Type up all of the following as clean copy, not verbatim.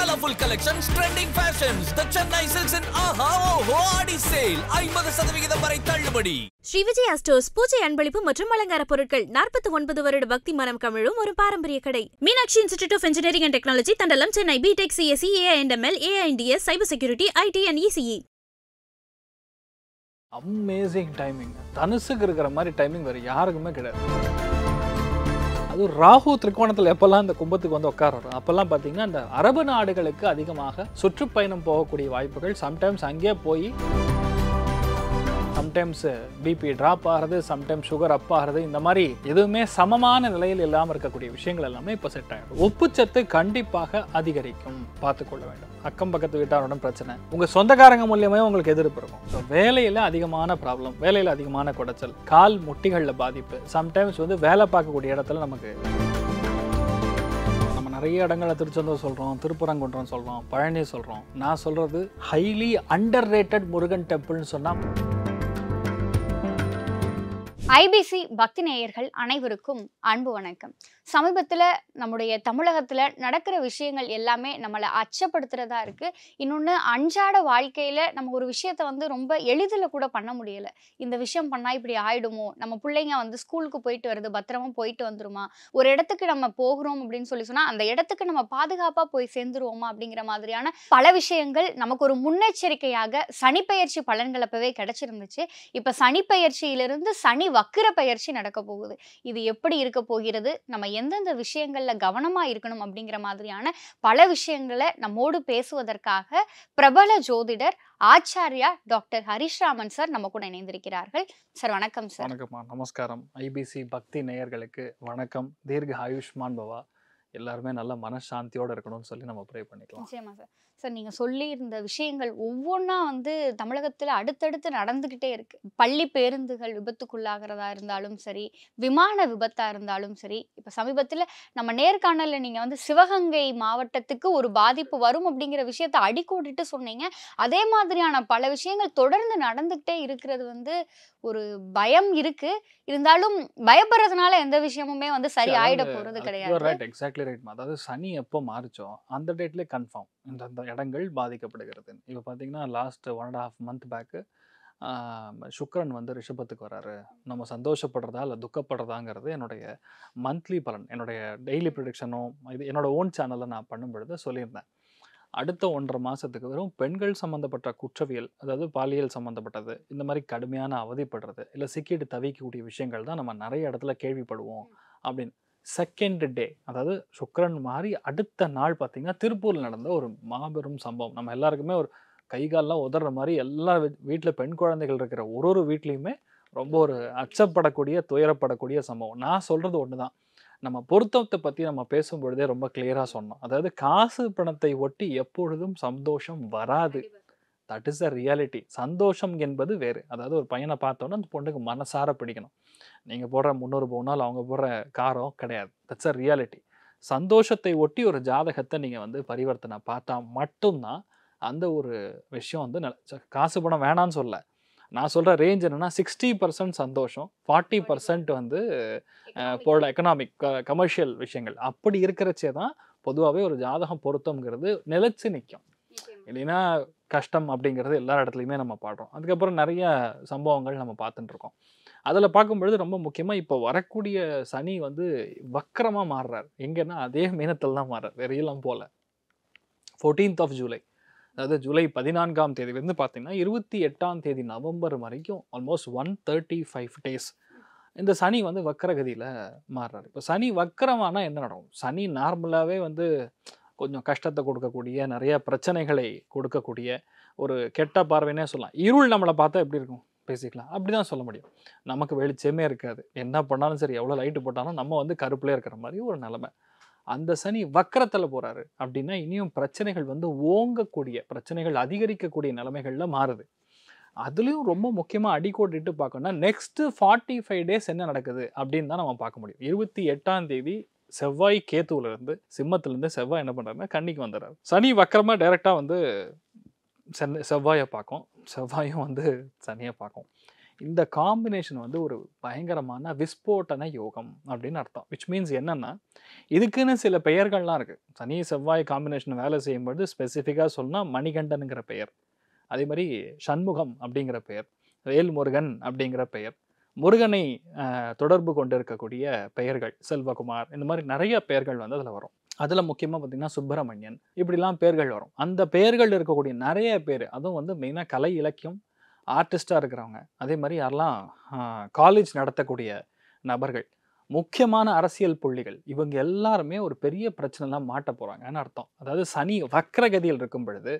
colorful collections, trending fashions. The Chennai Silks and Aha Oho Adi sale. 50% வரை தள்ளுபடி. Sri Vijaya stores பூஜை அன்பளிப்பு மற்றும் அலங்கார பொருட்கள் 49 வருட பக்தி மனம் கமிழும் ஒரு பாரம்பரிய கடை. Meenakshi institute of engineering and technology, Thandalam, Chennai. BTech, CSE, AI&ML, AI&DS, cyber security, IT and ECE. Amazing timing. தனுசுக்கு இருக்கிற மாதிரி டைமிங் வேறு யாருக்குமே கிடையாது. அது ராகு திரிகோணத்தில் எப்போல்லாம் இந்த கும்பத்துக்கு வந்து உட்காரோம் அப்போல்லாம் பார்த்தீங்கன்னா இந்த அரபு நாடுகளுக்கு அதிகமாக சுற்றுப்பயணம் போகக்கூடிய வாய்ப்புகள். சம்டைம்ஸ் அங்கே போய் சம்டைம்ஸ் பிபி ட்ராப் ஆகிறது, சம்டைம்ஸ் சுகர் அப் ஆகிறது, இந்த மாதிரி எதுவுமே சமமான நிலையில் இல்லாமல் இருக்கக்கூடிய விஷயங்கள் எல்லாமே இப்போ செட் ஆகிடும். உப்புச்சத்து கண்டிப்பாக அதிகரிக்கும், பார்த்துக்கொள்ள வேண்டும். அக்கம் பக்கத்து வீட்டாரோட பிரச்சனை, உங்கள் சொந்தக்காரங்க மூலியமே உங்களுக்கு எதிர்ப்பு இருக்கும். ஸோ வேலையில் அதிகமான ப்ராப்ளம், வேலையில் அதிகமான குடைச்சல், கால் முட்டிகளில் பாதிப்பு, சம்டைம்ஸ் வந்து வேலை பார்க்கக்கூடிய இடத்துல நமக்கு நிறைய இடங்களை திருச்செந்தூர் சொல்கிறோம், திருப்பரங்குன்றம் சொல்கிறோம், பழனி சொல்கிறோம். நான் சொல்கிறது ஹைலி அண்டர் ரேட்டட் முருகன் டெம்பிள்னு சொன்னால் ஐபிசி பக்தி நேயர்கள் அனைவருக்கும் அன்பு வணக்கம். சமீபத்தில் நம்முடைய தமிழகத்தில் நடக்கிற விஷயங்கள் எல்லாமே நம்மளை அச்சப்படுத்துறதா இருக்குது. இன்னொன்று, அன்றாட வாழ்க்கையில் நம்ம ஒரு விஷயத்தை வந்து ரொம்ப எளிதில் கூட பண்ண முடியலை. இந்த விஷயம் பண்ணால் இப்படி ஆயிடுமோ, நம்ம பிள்ளைங்க வந்து ஸ்கூலுக்கு போயிட்டு வருது, பத்திரமா போயிட்டு வந்துருமா, ஒரு இடத்துக்கு நம்ம போகிறோம் அப்படின்னு சொன்னால் அந்த இடத்துக்கு நம்ம பாதுகாப்பாக போய் சேர்ந்துருவோமா அப்படிங்கிற மாதிரியான பல விஷயங்கள் நமக்கு ஒரு முன்னெச்சரிக்கையாக சனிப்பெயர்ச்சி பலன்கள் அப்பவே கிடைச்சிருந்துச்சு. இப்போ சனிப்பெயர்ச்சியிலிருந்து சனி வக்கிர பயிற்சி நடக்க போகுது. இது எப்படி இருக்க போகிறது, நம்ம எந்தெந்த விஷயங்கள்ல கவனமா இருக்கணும் அப்படிங்கிற மாதிரியான பல விஷயங்களை நம்மோடு பேசுவதற்காக பிரபல ஜோதிடர் ஆச்சாரியா டாக்டர் ஹரிஷ் ராமன் சார் நம்ம கூட இணைந்திருக்கிறார்கள். சார் வணக்கம். சார் வணக்கம்மா, நமஸ்காரம். ஐபிசி பக்தி நேயர்களுக்கு வணக்கம். தீர்க்க ஆயுஷ்மான் பவா, எல்லாருமே நல்ல மனசாந்தியோடு இருக்கணும்னு சொல்லி நம்ம ப்ரே பண்ணிக்கலாம். நிச்சயமா சார். சார், நீங்கள் சொல்லியிருந்த விஷயங்கள் ஒவ்வொன்றா வந்து தமிழகத்தில் அடுத்தடுத்து நடந்துக்கிட்டே இருக்கு. பள்ளி பேருந்துகள் விபத்துக்குள்ளாகிறதா இருந்தாலும் சரி, விமான விபத்தாக இருந்தாலும் சரி, இப்போ சமீபத்தில் நம்ம நேர்காணலில் நீங்கள் வந்து சிவகங்கை மாவட்டத்துக்கு ஒரு பாதிப்பு வரும் அப்படிங்கிற விஷயத்தை அடிக்கோடிட்டு சொன்னீங்க. அதே மாதிரியான பல விஷயங்கள் தொடர்ந்து நடந்துக்கிட்டே இருக்கிறது வந்து ஒரு பயம் இருக்கு. இருந்தாலும் பயப்படுறதுனால எந்த விஷயமுமே வந்து சரி ஆயிட போறது கிடையாது. Right, exactly right. அதாவது சனி எப்போ மாறிச்சோ அந்த டேட்லேயே கன்ஃபார்ம் இந்த இடங்கள் பாதிக்கப்படுகிறது. இப்போ பார்த்தீங்கன்னா லாஸ்ட் 1.5 month பேக்கு சுக்கிரன் வந்து ரிஷபத்துக்கு வராரு. நம்ம சந்தோஷப்படுறதா இல்லை துக்கப்படுறதாங்கிறது என்னுடைய மந்த்லி பலன், என்னுடைய டெய்லி ப்ரிடிக்ஷனும் இது என்னோட ஓன் சேனலில் நான் பண்ணும்பொழுது சொல்லியிருந்தேன். அடுத்த 1.5 மாதத்துக்கு வெறும் பெண்கள் சம்மந்தப்பட்ட குற்றவியல், அதாவது பாலியல் சம்மந்தப்பட்டது, இந்த மாதிரி கடுமையான அவதிப்படுறது, இல்லை சிக்கிட்டு தவிக்கக்கூடிய விஷயங்கள் தான் நம்ம நிறைய இடத்துல கேள்விப்படுவோம் அப்படின்னு. செகண்ட் டே, அதாவது சுக்கிரன் மாறி அடுத்த நாள் பார்த்தீங்கன்னா திருப்பூரில் நடந்த ஒரு மாபெரும் சம்பவம். நம்ம எல்லாருக்குமே ஒரு கைகாலெலாம் உதற மாதிரி, எல்லா வீட்டில் பெண் குழந்தைகள் இருக்கிற ஒரு வீட்லேயுமே ரொம்ப ஒரு அச்சப்படக்கூடிய துயரப்படக்கூடிய சம்பவம். நான் சொல்கிறது ஒன்று தான், நம்ம பொருத்தத்தை பற்றி நம்ம பேசும்பொழுதே ரொம்ப கிளியராக சொன்னோம். அதாவது காசு பணத்தை ஒட்டி எப்பொழுதும் சந்தோஷம் வராது. That is a reality. சந்தோஷம் என்பது வேறு. அதாவது ஒரு பையனை பார்த்தோன்னா அந்த பொண்ணுக்கு மனசார பிடிக்கணும். நீங்கள் போடுற 300 பவுனால் அவங்க போடுற காரம் கிடையாது. That's a reality. சந்தோஷத்தை ஒட்டி ஒரு ஜாதகத்தை நீங்கள் வந்து பரிவர்த்தனை பார்த்தா மட்டும்தான் அந்த ஒரு விஷயம் வந்து காசு பணம் வேணான்னு சொல்ல. நான் சொல்கிற ரேஞ்ச் என்னென்னா 60% சந்தோஷம், 40% வந்து எக்கனாமிக் கமர்ஷியல் விஷயங்கள். அப்படி இருக்கிறச்சே தான் பொதுவாகவே ஒரு ஜாதகம் பொருத்தம்ங்கிறது நிலைச்சு நிற்கும். இல்லைன்னா கஷ்டம் அப்படிங்கிறது எல்லா இடத்துலையுமே நம்ம பாடுறோம். அதுக்கப்புறம் நிறைய சம்பவங்கள் நம்ம பார்த்துட்டு இருக்கோம். அதில் பார்க்கும்பொழுது ரொம்ப முக்கியமாக இப்போ வரக்கூடிய சனி வந்து வக்கரமாக மாறுறார். எங்கன்னா அதே மீனத்தில் தான் மாறுறார், வெறியெல்லாம் போல. 14th July, அதாவது ஜூலை 14ஆம் தேதியிலேருந்து பார்த்தீங்கன்னா 28ஆம் தேதி நவம்பர் வரைக்கும் ஆல்மோஸ்ட் 135 days இந்த சனி வந்து வக்கரகதியில் மாறுறாரு. இப்போ சனி வக்கரமானால் என்ன நடக்கும்? சனி நார்மலாகவே வந்து கொஞ்சம் கஷ்டத்தை கொடுக்கக்கூடிய, நிறைய பிரச்சனைகளை கொடுக்கக்கூடிய ஒரு கெட்ட பார்வைன்னே சொல்லலாம். இருள் நம்மளை பார்த்தா எப்படி இருக்கும் பேசிக்கலாம், அப்படி தான் சொல்ல முடியும். நமக்கு வெளிச்சமே இருக்காது, என்ன பண்ணாலும் சரி, எவ்வளோ லைட்டு போட்டாலும் நம்ம வந்து கருப்புலே இருக்கிற மாதிரி ஒரு நிலைமை. அந்த சனி வக்கரத்தில் போகிறாரு அப்படின்னா இனியும் பிரச்சனைகள் வந்து ஓங்கக்கூடிய, பிரச்சனைகள் அதிகரிக்கக்கூடிய நிலைமைகளில் மாறுது. அதுலேயும் ரொம்ப முக்கியமாக அடிக்கோட்டிட்டு பார்க்கணும்னா நெக்ஸ்ட்டு 45 days என்ன நடக்குது அப்படின்னு தான் நம்ம பார்க்க முடியும். 28ஆம் தேதி செவ்வாய் கேத்துவிலேருந்து, சிம்மத்திலேருந்து செவ்வாய் என்ன பண்ணுறாருன்னா கன்னிக்கு வந்துடுறாரு. சனி வக்கரமாக டைரெக்டாக வந்து செவ்வாயை பார்க்கும், செவ்வாயும் வந்து சனியை பார்க்கும். இந்த காம்பினேஷன் வந்து ஒரு பயங்கரமான விஸ்போட்டன யோகம் அப்படின்னு அர்த்தம். விச் மீன்ஸ் என்னன்னா, இதுக்குன்னு சில பெயர்கள்லாம் இருக்குது. சனி செவ்வாய் காம்பினேஷன் வேலை செய்யும்போது ஸ்பெசிஃபிக்காக சொன்னால் மணிகண்டனுங்கிற பெயர், அதே மாதிரி சண்முகம் அப்படிங்கிற பெயர், வேல்முருகன் அப்படிங்கிற பெயர், முருகனை தொடர்பு கொண்டு இருக்கக்கூடிய பெயர்கள், செல்வகுமார், இந்த மாதிரி நிறைய பெயர்கள் வந்து அதில் வரும். அதில் முக்கியமாக பார்த்திங்கன்னா சுப்பிரமணியன், இப்படிலாம் பெயர்கள் வரும். அந்த பெயர்கள் இருக்கக்கூடிய நிறைய பேர், அதுவும் வந்து மெயினாக கலை இலக்கியம் ஆர்டிஸ்டாக இருக்கிறவங்க, அதே மாதிரி யாரெல்லாம் காலேஜ் நடத்தக்கூடிய நபர்கள், முக்கியமான அரசியல் புள்ளிகள், இவங்க எல்லாருமே ஒரு பெரிய பிரச்சனைலாம் மாட்ட போகிறாங்கன்னு அர்த்தம். அதாவது சனி வக்ரகதியில் இருக்கும் பொழுது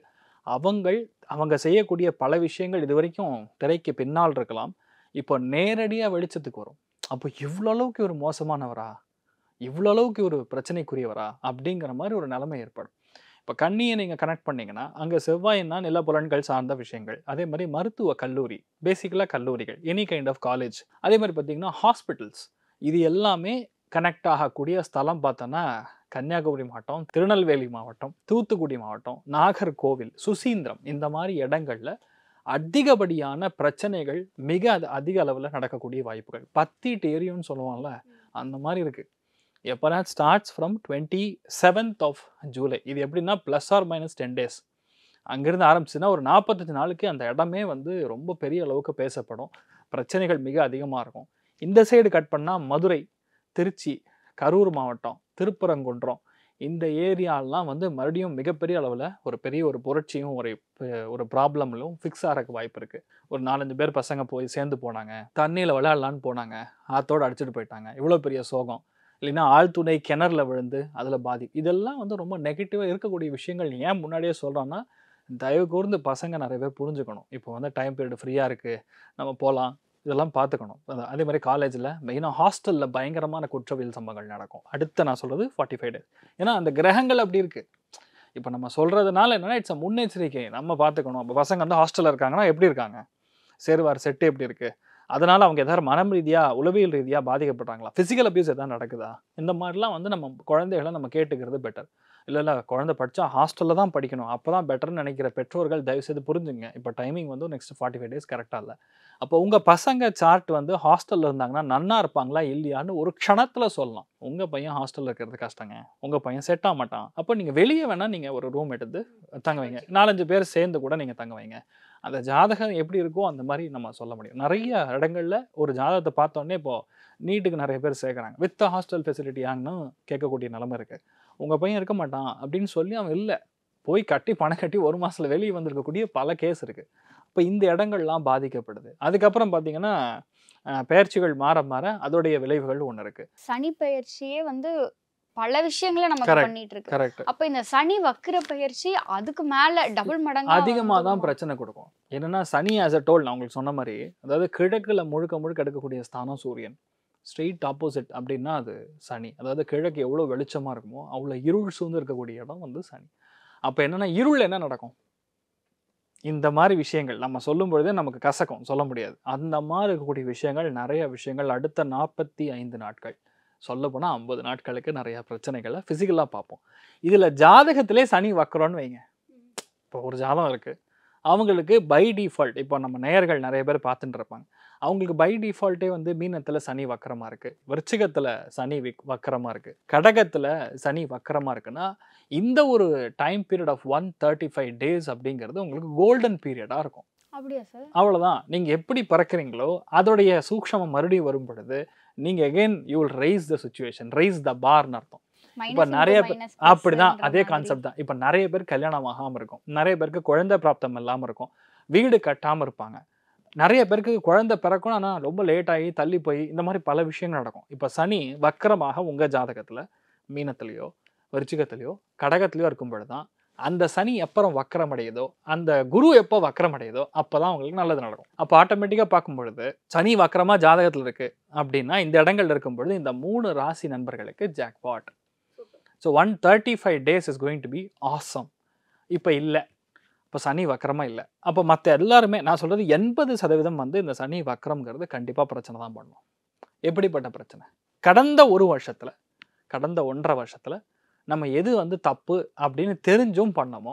அவங்க செய்யக்கூடிய பல விஷயங்கள் இது வரைக்கும் திரைக்கு பின்னால் இருக்கலாம், இப்போ நேரடியாக வெளிச்சத்துக்கு வரும். அப்போ இவ்வளோ அளவுக்கு ஒரு மோசமானவரா, இவ்வளோ அளவுக்கு ஒரு பிரச்சனைக்குரியவரா அப்படிங்கிற மாதிரி ஒரு நிலைமை ஏற்படும். இப்போ கண்ணியை நீங்கள் கனெக்ட் பண்ணிங்கன்னா அங்கே செவ்வாயின்னா நிலப்புலன்கள் சார்ந்த விஷயங்கள், அதே மாதிரி மருத்துவ கல்லூரி, பேசிக்கலாக கல்லூரிகள், எனி கைண்ட் ஆஃப் காலேஜ், அதே மாதிரி பார்த்திங்கன்னா ஹாஸ்பிட்டல்ஸ், இது எல்லாமே கனெக்ட் ஆகக்கூடிய ஸ்தலம் பார்த்தோன்னா கன்னியாகுமரி மாவட்டம், திருநெல்வேலி மாவட்டம், தூத்துக்குடி மாவட்டம், நாகர்கோவில், சுசீந்திரம், இந்த மாதிரி இடங்களில் அதிகப்படியான பிரச்சனைகள் மிக அதிக அளவில் நடக்கக்கூடிய வாய்ப்புகள். பத்திட்டு எரியும்னு சொல்லுவாங்கள்ல, அந்த மாதிரி இருக்குது. எப்போனா starts from 27th of July. இது எப்படின்னா +or- 10 days அங்கேருந்து ஆரம்பிச்சுன்னா ஒரு 45 நாளுக்கு அந்த இடமே வந்து ரொம்ப பெரிய அளவுக்கு பேசப்படும். பிரச்சனைகள் மிக அதிகமாக இருக்கும். இந்த சைடு கட் பண்ணால் மதுரை, திருச்சி, கரூர் மாவட்டம், திருப்பரங்குன்றம், இந்த ஏரியாலாம் வந்து மறுபடியும் மிகப்பெரிய அளவில் ஒரு புரட்சியும் ஒரு ப்ராப்ளம்லும் ஃபிக்ஸ் ஆகிறக்கு வாய்ப்பு இருக்குது. ஒரு 4-5 பேர் பசங்க போய் சேர்ந்து போனாங்க, தண்ணியில் விளையாடலான்னு போனாங்க, ஆத்தோடு அடிச்சுட்டு போயிட்டாங்க, இவ்வளோ பெரிய சோகம். இல்லைன்னா ஆழ்துணை கிணறுல விழுந்து அதில் இதெல்லாம் வந்து ரொம்ப நெகட்டிவாக இருக்கக்கூடிய விஷயங்கள். ஏன் முன்னாடியே சொல்கிறோன்னா, தயவு கூர்ந்து பசங்க நிறைய பேர் புரிஞ்சுக்கணும். இப்போ வந்து டைம் பீரியட் ஃப்ரீயாக இருக்குது, நம்ம போகலாம், இதெல்லாம் பார்த்துக்கணும். அதே மாதிரி காலேஜில் மெயினாக ஹாஸ்டலில் பயங்கரமான குற்றவியல் சம்பவங்கள் நடக்கும். அடுத்து நான் சொல்கிறது 45 days. ஏன்னா அந்த கிரகங்கள் அப்படி இருக்குது. இப்போ நம்ம சொல்கிறதுனால என்னென்னா இட்ஸ் முன்னெச்சரிக்கை, நம்ம பார்த்துக்கணும். இப்போ பசங்க வந்து ஹாஸ்டலில் இருக்காங்கன்னா எப்படி இருக்காங்க, சேருவார் செட்டு எப்படி இருக்குது, அதனால் அவங்க எதாவது மனம் ரீதியாக உளவியல் ரீதியாக பாதிக்கப்படுறாங்களா, ஃபிசிக்கல் அபியூஸ் எதாவது நடக்குதா, இந்த மாதிரிலாம் வந்து நம்ம குழந்தைகளை நம்ம கேட்டுக்கிறது பெட்டர். இல்லை குழந்தை படித்தா ஹாஸ்டலில் தான் படிக்கணும், அப்போ தான் பெட்டர்னு நினைக்கிற பெற்றோர்கள் தயவுசெய்து புரிஞ்சுங்க. இப்போ டைமிங் வந்து நெக்ஸ்ட் 45 days கரெக்டாக இல்லை. அப்போ உங்கள் பசங்க சார்ட் வந்து ஹாஸ்டலில் இருந்தாங்கன்னா நன்னா இருப்பாங்களா இல்லையான்னு ஒரு க்ஷணத்தில் சொல்லலாம். உங்கள் பையன் ஹாஸ்டலில் இருக்கிறது கஷ்டங்க, உங்கள் பையன் செட் ஆக மாட்டான், அப்போ நீங்கள் வெளியே வேணால் நீங்கள் ஒரு ரூம் எடுத்து தங்க வைங்க, 4-5 பேர் சேர்ந்து கூட நீங்கள் தங்க வைங்க. அந்த ஜாதகம் எப்படி இருக்கோ அந்த மாதிரி நம்ம சொல்ல முடியும். நிறைய இடங்களில் ஒரு ஜாதகத்தை பார்த்தோன்னே இப்போது நீட்டுக்கு நிறைய பேர் சேர்க்குறாங்க, வித் ஹாஸ்டல் ஃபெசிலிட்டியான்னு கேட்கக்கூடிய நிலைமை இருக்குது. உங்கள் பையன் இருக்க மாட்டான் அப்படின்னு சொல்லி அவன் இல்லை, போய் பணம் கட்டி 1 மாதத்தில் வெளியே வந்திருக்கக்கூடிய பல கேஸ் இருக்குது. இப்போ இந்த இடங்கள்லாம் பாதிக்கப்படுது. அதுக்கப்புறம் பார்த்தீங்கன்னா பெயர்ச்சிகள் மாற அதோடைய விளைவுகள் ஒன்று இருக்குது. சனி பெயர்ச்சியே வந்து பல விஷயங்களை நம்ம பண்ணிட்டு இருக்கு. கரெக்ட். அப்ப இந்த சனி வக்ர பயிற்சி அதுக்கு மேல டபுள் மடங்கு அதிகமாக தான் பிரச்சனை கொடுக்கும். என்னன்னா சனி ஆஸ் அ டோல் நான் உங்களுக்கு சொன்ன மாதிரி, அதாவது கிழக்குல முழுக்க எடுக்கக்கூடிய ஸ்தானம் சூரியன், ஸ்ட்ரெயிட் ஆப்போசிட் அப்படின்னா அது சனி. அதாவது கிழக்கு எவ்வளோ வெளிச்சமாக இருக்குமோ அவ்வளோ இருள் சூழ்ந்து இருக்கக்கூடிய இடம் வந்து சனி. அப்போ என்னன்னா இருள் என்ன நடக்கும், இந்த மாதிரி விஷயங்கள் நம்ம சொல்லும் பொழுதே நமக்கு கசக்கும், சொல்ல முடியாது. அந்த மாதிரி இருக்கக்கூடிய விஷயங்கள், நிறைய விஷயங்கள் அடுத்த 45 நாட்கள், சொல்லப்போனால் 50 நாட்களுக்கு நிறைய பிரச்சனைகளை ஃபிசிக்கலாக பார்ப்போம். இதில் ஜாதகத்திலே சனி வக்கரம்னு வைங்க. இப்போ ஒரு ஜாதகம் இருக்குது, அவங்களுக்கு பை டிஃபால்ட், இப்போ நம்ம நேயர்கள் நிறைய பேர் பார்த்துட்டு இருப்பாங்க, அவங்களுக்கு பை டிஃபால்ட்டே வந்து மீனத்தில் சனி வக்கரமாக இருக்குது, விருச்சிகத்தில் சனி வக்கரமாக இருக்குது, கடகத்தில் சனி வக்கரமாக இருக்குன்னா இந்த ஒரு டைம் பீரியட் ஆஃப் 135 days அப்படிங்கிறது உங்களுக்கு கோல்டன் பீரியடாக இருக்கும். அப்படியா சார்? அவ்வளோதான். நீங்கள் எப்படி பறக்கிறீங்களோ அதோடைய சூக்ஷமம் மறுபடியும் வரும் பொழுது நீங்கள் again you will raise the situation, raise the பார்னு அர்த்தம். இப்போ நிறைய பேர் அப்படிதான், அதே கான்செப்ட் தான். இப்போ நிறைய பேர் கல்யாணம் ஆகாமல் இருக்கும், நிறைய பேருக்கு குழந்தை பிராப்தம் இல்லாமல் இருக்கும், வீடு கட்டாமல் இருப்பாங்க, நிறைய பேருக்கு குழந்தை பிறக்கும் ஆனால் ரொம்ப லேட் ஆகி தள்ளி போய் இந்த மாதிரி பல விஷயங்கள் நடக்கும். இப்போ சனி வக்கரமாக உங்கள் ஜாதகத்தில் மீனத்துலேயோ விருச்சிகத்துலேயோ கடகத்துலேயோ இருக்கும் பொழுது தான் அந்த சனி எப்பறம் வக்கரம் அடையுதோ, அந்த குரு எப்போ வக்கரம் அடையுதோ அப்போ தான் உங்களுக்கு நல்லது நடக்கும். அப்போ ஆட்டோமேட்டிக்காக பார்க்கும் பொழுது சனி வக்கரமாக ஜாதகத்தில் இருக்குது அப்படின்னா இந்த இடங்கள் இருக்கும் பொழுது இந்த 3 ராசி நண்பர்களுக்கு jackpot. So 135 days is going to be awesome. இப்போ இல்லை, இப்போ சனி வக்கரமாக இல்லை. அப்போ மற்ற எல்லாருமே நான் சொல்கிறது 80% வந்து இந்த சனி வக்கரம்ங்கிறது கண்டிப்பாக பிரச்சனை தான் பண்ணும். எப்படிப்பட்ட பிரச்சனை? கடந்த 1 வருஷத்தில், கடந்த 1.5 வருஷத்தில் நம்ம எது வந்து தப்பு அப்படின்னு தெரிஞ்சும் பண்ணமோ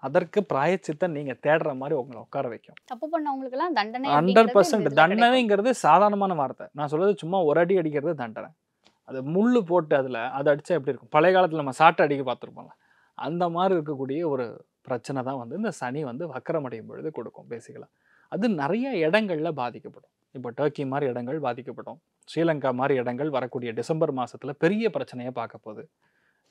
அதற்கு பிராயச்சித்தை நீங்கள் தேடுற மாதிரி உங்களை உட்கார வைக்கும். தப்பு பண்ணவங்களுக்கெல்லாம் தண்டனை 100% தண்டனைங்கிறது சாதாரணமான வார்த்தை. நான் சொல்றது சும்மா ஒரு அடி அடிக்கிறது தண்டனை. அது முள்ளு போட்டு அதை அடித்தா எப்படி இருக்கும்? பழைய காலத்தில் நம்ம சாட்டை அடிக்க பார்த்துருப்போம்ல, அந்த மாதிரி இருக்கக்கூடிய ஒரு பிரச்சனை தான் வந்து இந்த சனி வந்து வக்கரமடையும் பொழுது கொடுக்கும் பேசிக்கலாக. அது நிறைய இடங்களில் பாதிக்கப்படும். இப்போ டர்க்கி மாதிரி இடங்கள் பாதிக்கப்படும். ஸ்ரீலங்கா மாதிரி இடங்கள் வரக்கூடிய டிசம்பர் மாதத்தில் பெரிய பிரச்சனையை பார்க்க போகுது.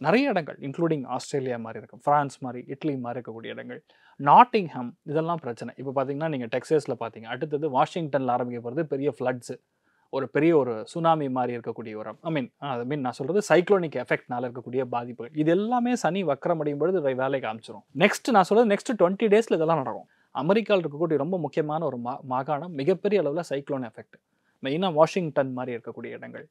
நிறைய இடங்கள் இன்க்ளூடிங் ஆஸ்திரேலியா மாதிரி இருக்கும், ஃப்ரான்ஸ் மாதிரி, இட்லி மாதிரி இருக்கக்கூடிய இடங்கள், நாட்டிங்ஹாம், இதெல்லாம் பிரச்சனை. இப்போ பார்த்தீங்கன்னா நீங்கள் டெக்ஸஸில் பார்த்தீங்க, அடுத்தது வாஷிங்டனில் ஆரம்பிக்க போகிறது பெரிய ஃப்ளட்ஸு, ஒரு பெரிய ஒரு சுனாமி மாதிரி இருக்கக்கூடிய ஒரு நான் சொல்கிறது சைக்ளோனிக் எஃபெக்ட்னால இருக்கக்கூடிய பாதிப்புகள். இது எல்லாமே சனி வக்கரமடையும் பொழுது வேலைக்கு காமிச்சிடும். நெக்ஸ்ட் 20 டேஸில் இதெல்லாம் நடக்கும். அமெரிக்காவில் இருக்கக்கூடிய ரொம்ப முக்கியமான ஒரு மாகாணம் மிகப்பெரிய அளவில் சைக்ளோன் எஃபெக்ட். மெயினாக வாஷிங்டன் மாதிரி இருக்கக்கூடிய இடங்கள்,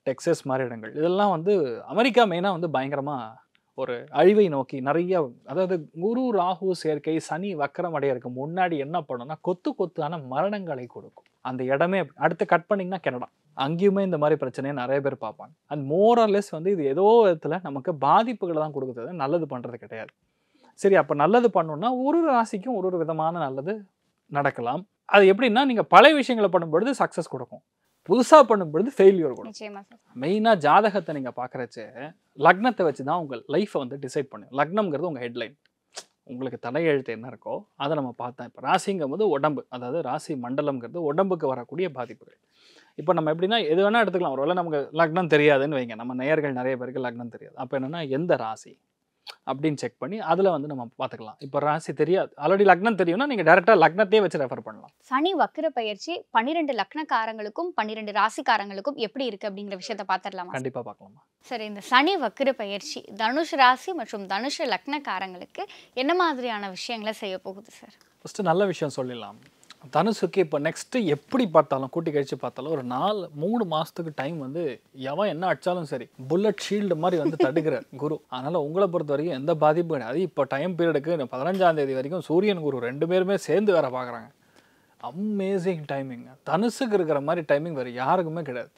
டெக்ஸஸ் மாதிரி இடங்கள், இதெல்லாம் வந்து அமெரிக்கா மெயினாக வந்து பயங்கரமாக ஒரு அழிவை நோக்கி நிறைய, அதாவது குரு ராகு சேர்க்கை சனி வக்கரம் அடையறதுக்கு முன்னாடி என்ன பண்ணணும்னா கொத்தான மரணங்களை கொடுக்கும். அந்த இடமே அடுத்து கட் பண்ணிங்கன்னா கனடா, அங்கேயுமே இந்த மாதிரி பிரச்சனையை நிறைய பேர் பார்ப்பாங்க. அண்ட் மோரலெஸ் வந்து இது ஏதோ விதத்தில் நமக்கு பாதிப்புகளை தான் கொடுக்குறது, நல்லது பண்ணுறது கிடையாது. சரி, அப்போ நல்லது பண்ணணும்னா ஒரு ராசிக்கும் ஒரு விதமான நல்லது நடக்கலாம். அது எப்படின்னா நீங்கள் பழைய விஷயங்களை பண்ணும்பொழுது சக்ஸஸ் கொடுக்கும், புதுசாக பண்ணும்பொழுது ஃபெயிலியர் கொடுக்கும். மெயினாக ஜாதகத்தை நீங்கள் பார்க்குறச்சே லக்னத்தை வச்சு தான் உங்கள் லைஃப்பை வந்து டிசைட் பண்ணும். லக்னம்ங்கிறது உங்கள் ஹெட்லைன், உங்களுக்கு தலையெழுத்து என்ன இருக்கோ அதை நம்ம பார்த்தோம். இப்போ ராசிங்கும் போது உடம்பு, அதாவது ராசி மண்டலம்ங்கிறது உடம்புக்கு வரக்கூடிய பாதிப்புகள். இப்போ நம்ம எப்படின்னா எது வேணால் எடுத்துக்கலாம். ஒருவேளை நமக்கு லக்னம் தெரியாதுன்னு வைங்க, நம்ம நேயர்கள் நிறைய பேருக்கு லக்னம் தெரியாது. அப்போ என்னென்னா எந்த ராசி அப்படின்னு செக் பண்ணி அதில் வந்து நம்ம பார்த்துக்கலாம். இப்போ ராசி தெரியாது, ஆல்ரெடி லக்னம் தெரியும்னா நீங்கள் டேரெக்டாக லக்னத்தையே வச்சு ரெஃபர் பண்ணலாம். சனி வக்கர பயிற்சி 12 லக்னக்காரங்களுக்கும் 12 ராசிக்காரங்களுக்கும் எப்படி இருக்கு அப்படிங்கிற விஷயத்தை பார்த்துடலாமா? கண்டிப்பாக பார்க்கலாமா. சரி, இந்த சனி வக்கர பயிற்சி தனுஷ் ராசி மற்றும் தனுஷ் லக்னக்காரங்களுக்கு என்ன மாதிரியான விஷயங்களை செய்ய போகுது சார்? ஃபஸ்ட்டு நல்ல விஷயம் சொல்லிடலாம். தனுசுக்கு இப்போ நெக்ஸ்ட்டு எப்படி பார்த்தாலும் கூட்டி கழிச்சு பார்த்தாலும் ஒரு 3 மாதத்துக்கு டைம் வந்து எவன் என்ன அடித்தாலும் சரி புல்லட் ஷீல்டு மாதிரி வந்து தடுக்கிற குரு. அதனால் உங்களை பொறுத்த வரைக்கும் எந்த பாதிப்பும் கிடையாது. அது இப்போ டைம் பீரியடுக்கு 15ஆம் தேதி வரைக்கும் சூரியன் குரு 2 பேருமே சேர்ந்து வேற பார்க்குறாங்க. Amazing timing. தனுசுக்கு இருக்கிற மாதிரி டைமிங் வேறு யாருக்குமே கிடையாது.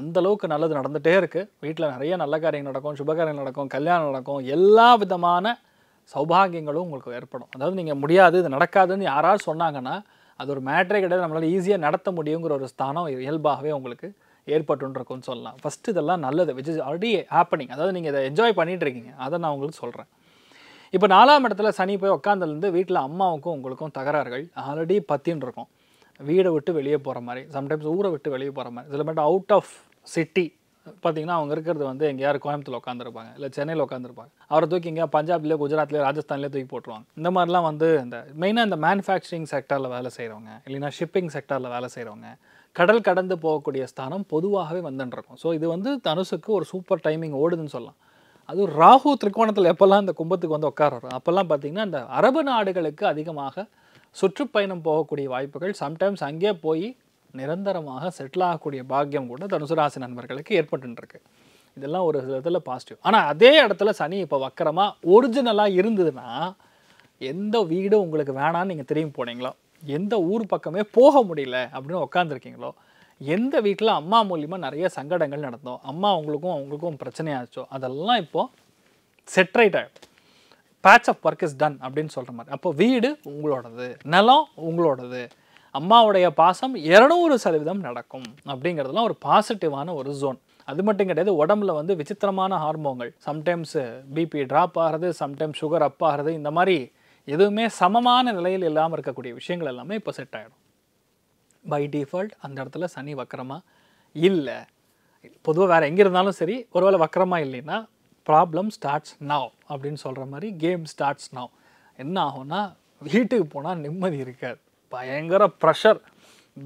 அந்தளவுக்கு நல்லது நடந்துகிட்டே இருக்குது. வீட்டில் நிறைய நல்ல காரியங்கள் நடக்கும், சுபகாரியங்கள் நடக்கும், கல்யாணம் நடக்கும், எல்லா விதமான சௌபாகியங்களும் உங்களுக்கு ஏற்படும். அதாவது நீங்கள் முடியாது, இது நடக்காதுன்னு யாராவது சொன்னாங்கன்னா அது ஒரு மேட்ரே கிடையாது, நம்மளால் ஈஸியாக நடத்த முடியுங்கிற ஒரு ஸ்தானம் இயல்பாகவே உங்களுக்கு ஏற்பட்டுருக்குன்னு சொல்லலாம். ஃபஸ்ட்டு இதெல்லாம் நல்லது, விச் இஸ் ஆல்ரெடி ஹேப்பனிங். அதாவது நீங்கள் இதை என்ஜாய் பண்ணிகிட்டு இருக்கீங்க, அதை நான் உங்களுக்கு சொல்கிறேன். இப்போ 4ஆம் இடத்துல சனி போய் உட்காந்துலேருந்து வீட்டில் அம்மாவுக்கும் உங்களுக்கும் தகராறுகள் ஆல்ரெடி பற்றின்னு இருக்கும். வீடை விட்டு வெளியே போகிற மாதிரி, சம்டைம்ஸ் ஊரை விட்டு வெளியே போகிற மாதிரி, சில மட்டும் அவுட் ஆஃப் சிட்டி பார்த்தீங்கன்னா அவங்க இருக்கிறது வந்து எங்கேயாவது கோயம்புத்தூர் உட்காந்துருப்பாங்க, இல்லை சென்னையில் உட்காந்துருப்பாங்க. அவரை தூக்கி எங்கேயா பஞ்சாப்லேயோ குஜராத்லேயோ ராஜஸ்தான்லேயோ தூக்கி போட்டுருவாங்க. இந்த மாதிரிலாம் வந்து இந்த மெயினாக இந்த மேனுஃபேக்சரிங் செக்டரில் வேலை செய்கிறவங்க, இல்லைன்னா ஷிப்பிங் செக்டரில் வேலை செய்கிறவங்க, கடல் கடந்து போகக்கூடிய ஸ்தானம் பொதுவாகவே வந்துட்டுருக்கும். ஸோ இது வந்து தனுசுக்கு ஒரு சூப்பர் டைமிங் ஓடுதுன்னு சொல்லலாம். அதுவும் ராகு திரிகோணத்தில் எப்போல்லாம் இந்த கும்பத்துக்கு வந்து உட்காரோம் அப்போல்லாம் பார்த்திங்கன்னா இந்த அரபு நாடுகளுக்கு அதிகமாக சுற்றுப்பயணம் போகக்கூடிய வாய்ப்புகள், சம்டைம்ஸ் அங்கே போய் நிரந்தரமாக செட்டில் ஆகக்கூடிய பாக்கியம் கூட தனுசு ராசி நண்பர்களுக்கு ஏற்பட்டுருக்கு. இதெல்லாம் ஒரு விதத்தில் பாசிட்டிவ். ஆனால் அதே இடத்துல சனி இப்போ வக்கரமாக ஒரிஜினலாக இருந்ததுன்னா எந்த வீடு உங்களுக்கு வேணான்னு நீங்கள் திரும்பி போனீங்களோ, எந்த ஊர் பக்கமே போக முடியல அப்படின்னு உட்காந்துருக்கீங்களோ, எந்த வீட்டில் அம்மா மூலியமாக நிறைய சங்கடங்கள் நடந்தோம், அம்மா அவங்களுக்கும் பிரச்சனையாச்சோ, அதெல்லாம் இப்போது செட்ரைட் ஆகிடும். Batch of work is done அப்படின்னு சொல்கிற மாதிரி. அப்போ வீடு உங்களோடது, நிலம் உங்களோடது, அம்மாவுடைய பாசம் 200% நடக்கும் அப்படிங்கிறதுலாம் ஒரு பாசிட்டிவான ஒரு ஜோன். அது மட்டும் கிடையாது, உடம்புல வந்து விசித்திரமான ஹார்மோன்கள், சம்டைம்ஸ் பிபி ட்ராப் ஆகிறது, சம்டைம்ஸ் சுகர் அப் ஆகிறது, இந்த மாதிரி எதுவுமே சமமான நிலையில் இல்லாமல் இருக்கக்கூடிய விஷயங்கள் எல்லாமே இப்போ செட் ஆகிடும். பை டிஃபால்ட் அந்த இடத்துல சனி வக்கரமாக இல்லை. பொதுவாக வேறு எங்கே இருந்தாலும் சரி, ஒருவேளை வக்கரமாக இல்லைன்னா ப்ராப்ளம் ஸ்டார்ட்ஸ் நவ் அப்படின்னு சொல்கிற மாதிரி கேம் ஸ்டார்ட்ஸ் நவ். என்ன ஆகும்னா வீட்டுக்கு போனால் நிம்மதி இருக்காது, பயங்கர ப்ரெஷர்,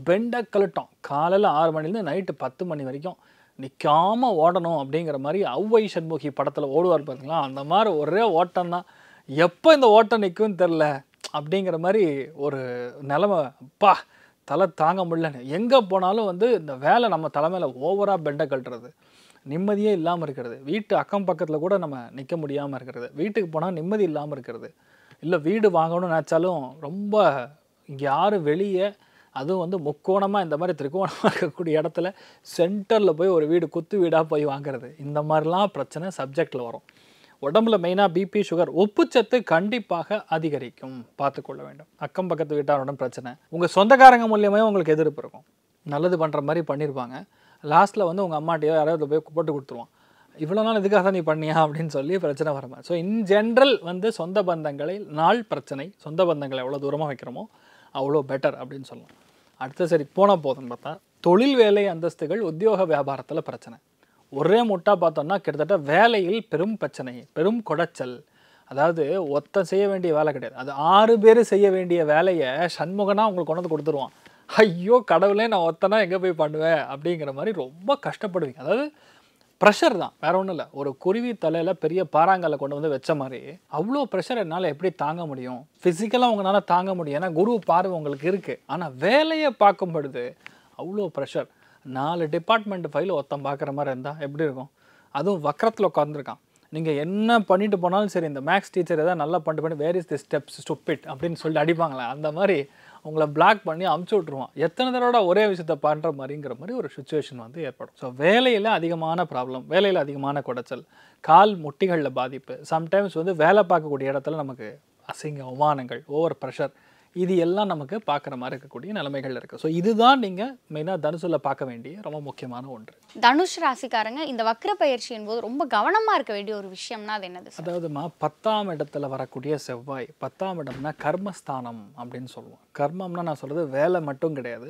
பெண்டை கழட்டும். காலையில் 6 மணிலேருந்து நைட்டு 10 மணி வரைக்கும் நிற்காமல் ஓடணும் அப்படிங்கிற மாதிரி ஔவை சண்முகி படத்தில் ஓடுவார் பார்த்தீங்களா, அந்த மாதிரி ஒரே ஓட்டம் தான். எப்போ இந்த ஓட்டம் நிற்கும்னு தெரில அப்படிங்கிற மாதிரி ஒரு நிலமை. அப்பா தலை தாங்க முடியலன்னு எங்கே போனாலும் வந்து இந்த வேலை நம்ம தலைமையில் ஓவராக பெண்டை கழட்டுறது, நிம்மதியே இல்லாமல் இருக்கிறது, வீட்டு அக்கம் பக்கத்தில் கூட நம்ம நிற்க முடியாமல் இருக்கிறது, வீட்டுக்கு போனால் நிம்மதி இல்லாமல் இருக்கிறது, இல்லை வீடு வாங்கணும்னு நினச்சாலும் ரொம்ப இங்கே யாரும் வெளியே, அதுவும் வந்து முக்கோணமாக இந்த மாதிரி திரிகோணமாக இருக்கக்கூடிய இடத்துல சென்டரில் போய் ஒரு வீடு குத்து வீடாக போய் வாங்குறது, இந்த மாதிரிலாம் பிரச்சனை சப்ஜெக்டில் வரும். உடம்புல மெயினாக பிபி, சுகர், உப்புச்சத்து கண்டிப்பாக அதிகரிக்கும், பார்த்துக்கொள்ள வேண்டும். அக்கம் பக்கத்து வீட்டாரோட பிரச்சனை, உங்கள் சொந்தக்காரங்க மூலியமே உங்களுக்கு எதிர்ப்பு இருக்கும். நல்லது பண்ணுற மாதிரி பண்ணியிருப்பாங்க, லாஸ்ட்டில் வந்து உங்கள் அம்மாட்டையோ யாராவது போய் போட்டு கொடுத்துருவான், இவ்வளோ நாள் இதுக்காக தான் நீ பண்ணியா அப்படின்னு சொல்லி பிரச்சனை வர மாதிரி. ஸோ இன் ஜென்ரல் வந்து சொந்த பந்தங்களை நாள் பிரச்சனை, சொந்த பந்தங்களை எவ்வளோ தூரமாக வைக்கிறோமோ அவ்வளோ பெட்டர் அப்படின்னு சொல்லலாம். அடுத்த சரி போனால் போதும்னு பார்த்தா தொழில் வேலை அந்தஸ்துகள், உத்தியோக வியாபாரத்தில் பிரச்சனை. ஒரே முட்டா பார்த்தோம்னா கிட்டத்தட்ட வேலையில் பெரும் பிரச்சனை, பெரும் குடைச்சல். அதாவது ஒருத்தன் செய்ய வேண்டிய வேலை கிடையாது, அது 6 பேர் செய்ய வேண்டிய வேலையை சண்முகனாக உங்களுக்கு கொண்டு வந்து கொடுத்துருவான். ஐயோ கடவுளே, நான் ஒருத்தனா எங்கே போய் பண்ணுவேன் அப்படிங்கிற மாதிரி ரொம்ப கஷ்டப்படுவீங்க. அதாவது ப்ரெஷர் தான், வேற ஒன்றும் இல்லை. ஒரு குருவி தலையில் பெரிய பாறாங்கல்லை கொண்டு வந்து வச்ச மாதிரி அவ்வளோ ப்ரெஷர் என்னால் எப்படி தாங்க முடியும்? ஃபிசிக்கலாக உங்களால் தாங்க முடியும், ஏன்னா குரு பார்வை உங்களுக்கு இருக்குது. ஆனால் வேலையை பார்க்கும் பொழுது அவ்வளோ ப்ரெஷர். 4 டிபார்ட்மெண்ட் ஃபைல் ஒருத்தன் பார்க்குற மாதிரி இருந்தால் எப்படி இருக்கும்? அதுவும் வக்கரத்தில் உட்காந்துருக்கான். நீங்கள் என்ன பண்ணிட்டு போனாலும் சரி, இந்த மேக்ஸ் டீச்சர் எதாவது நல்லா பண்ணி where is the steps stupid அப்படின்னு சொல்லிட்டு அடிப்பாங்களே, அந்த மாதிரி உங்களை பிளாக் பண்ணி அமுச்சு விட்ருவான். எத்தனை தடவை ஒரே விஷயத்தை பண்ணுற மாதிரிங்கிற மாதிரி ஒரு சுச்சுவேஷன் வந்து ஏற்படும். ஸோ வேலையில் அதிகமான ப்ராப்ளம், வேலையில் அதிகமான குடைச்சல், கால் முட்டிகளில் பாதிப்பு, சம்டைம்ஸ் வந்து வேலை பார்க்கக்கூடிய இடத்துல நமக்கு அசிங்க அவமானங்கள், ஓவர் ப்ரெஷர், இது எல்லாம் நமக்கு பார்க்குற மாதிரி இருக்கக்கூடிய நிலைமைகள் இருக்குது. ஸோ இதுதான் நீங்கள் மெயினாக தனுசுல பார்க்க வேண்டிய ரொம்ப முக்கியமான ஒன்று. தனுஷ் ராசிக்காரங்க இந்த வக்ர பயிற்சி என்பது ரொம்ப கவனமாக இருக்க வேண்டிய ஒரு விஷயம்னா அது என்னது? அதாவதுமா 10ஆம் இடத்துல வரக்கூடிய செவ்வாய், 10ஆம் இடம்னா கர்மஸ்தானம் அப்படின்னு சொல்லுவோம். கர்மம்னா நான் சொல்கிறது வேலை மட்டும் கிடையாது,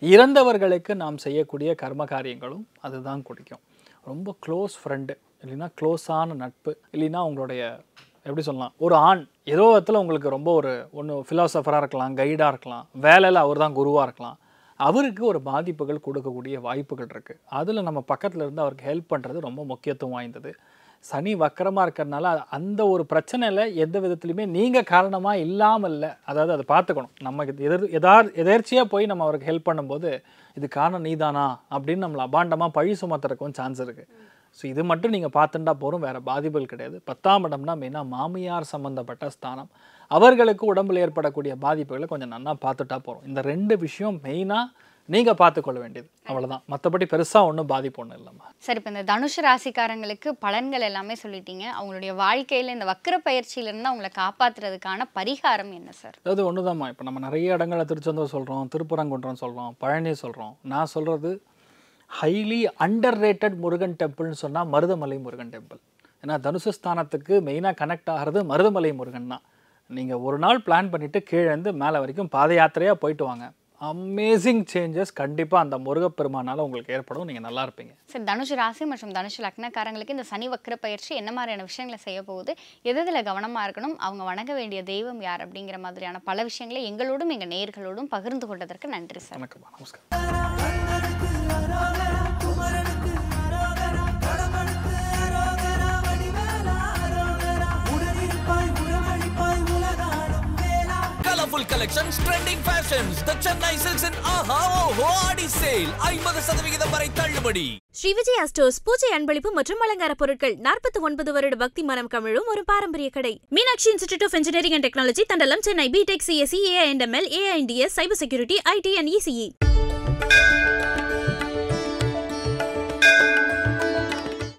இறந்தவர்களுக்கு நாம் செய்யக்கூடிய கர்ம காரியங்களும் அதுதான் குறிக்கும். ரொம்ப க்ளோஸ் ஃப்ரெண்டு இல்லைன்னா க்ளோஸான நட்பு, இல்லைன்னா உங்களுடைய எப்படி சொல்லலாம், ஒரு ஆண் ஏதோ விதத்தில் உங்களுக்கு ரொம்ப ஒரு ஒன்று ஃபிலாசபராக இருக்கலாம், கைடாக இருக்கலாம், வேலையில் அவர் தான் குருவாக இருக்கலாம், அவருக்கு ஒரு பாதிப்புகள் கொடுக்கக்கூடிய வாய்ப்புகள் இருக்குது. அதில் நம்ம பக்கத்தில் இருந்து அவருக்கு ஹெல்ப் பண்ணுறது ரொம்ப முக்கியத்துவம் வாய்ந்தது. சனி வக்கரமாக இருக்கிறதுனால அந்த ஒரு பிரச்சனையில் எந்த விதத்துலையுமே நீங்கள் காரணமாக இல்லாமல் இல்லை, அதாவது அதை பார்த்துக்கணும். நம்ம எதேர்ச்சியாக போய் நம்ம அவருக்கு ஹெல்ப் பண்ணும்போது இது காரணம் நீதானா அப்படின்னு நம்மளை அபாண்டமாக பழி சுமத்துறதுக்கும் சான்ஸ் இருக்குது. ஸோ இது மட்டும் நீங்கள் பார்த்துட்டா போகிறோம், வேறு பாதிப்புகள் கிடையாது. 10ஆம் இடம்னா மெயினாக மாமியார் சம்மந்தப்பட்ட ஸ்தானம், அவர்களுக்கு உடம்பில் ஏற்படக்கூடிய பாதிப்புகளை கொஞ்சம் நல்லா பார்த்துட்டா போகிறோம். இந்த 2 விஷயம் மெயினாக நீங்கள் பார்த்துக்கொள்ள வேண்டியது, அவ்வளோதான். மற்றபடி பெருசாக ஒன்றும் பாதிப்பு ஒன்றும் இல்லைம்மா. சரி, இப்போ இந்த தனுஷ் ராசிக்காரங்களுக்கு பலன்கள் எல்லாமே சொல்லிட்டீங்க. அவங்களுடைய வாழ்க்கையில் இந்த வக்ர பயிற்சியிலேருந்து அவங்களை காப்பாற்றுறதுக்கான பரிகாரம் என்ன சார்? அதாவது ஒன்று தான்மா, இப்போ நம்ம நிறைய இடங்களில் திருச்செந்தூர் சொல்கிறோம், திருப்பரங்குன்றம் சொல்கிறோம், பழனி சொல்கிறோம். நான் சொல்கிறது ஹைலி அண்டர் ரேட்டட் முருகன் டெம்பிள்னு சொன்னால் மருதமலை முருகன் டெம்பிள். ஏன்னா தனுசு ஸ்தானத்துக்கு மெயினாக கனெக்ட் ஆகிறது மருதமலை முருகன் தான். நீங்கள் ஒரு நாள் பிளான் பண்ணிவிட்டு கீழேருந்து மேலே வரைக்கும் பாத யாத்திரையாக போயிட்டு வாங்க, அமேசிங் சேஞ்சஸ் கண்டிப்பாக அந்த முருகப்பெருமானால் உங்களுக்கு ஏற்படும், நீங்கள் நல்லா இருப்பீங்க. சரி, தனுஷ் ராசி மற்றும் தனுஷ் லக்னக்காரங்களுக்கு இந்த சனி வக்ர பயிற்சி என்ன மாதிரியான விஷயங்களை செய்ய போகுது, எதில் கவனமாக இருக்கணும், அவங்க வணங்க வேண்டிய தெய்வம் யார் அப்படிங்கிற மாதிரியான பல விஷயங்களை எங்களோடும் எங்கள் நேயர்களோடும் பகிர்ந்து கொண்டதற்கு நன்றி சார். வணக்கம், நமஸ்காரம். Colorful collections, trending fashions, the Chennai Silks in Aha Oho Adi Sale 50% வரை தள்ளுபடி. ஸ்ரீ விஜயா ஸ்டோர்ஸ் பூஜை அன்பளிப்பு மற்றும் அலங்கார பொருட்கள் 49 வருட பக்தி மனம் கமிழும் ஒரு பாரம்பரிய கடை. Meenakshi institute of engineering and technology, Thandalam, Chennai. BTech, CSE, AI&ML, AINDS, Cyber Security, IT and ECE.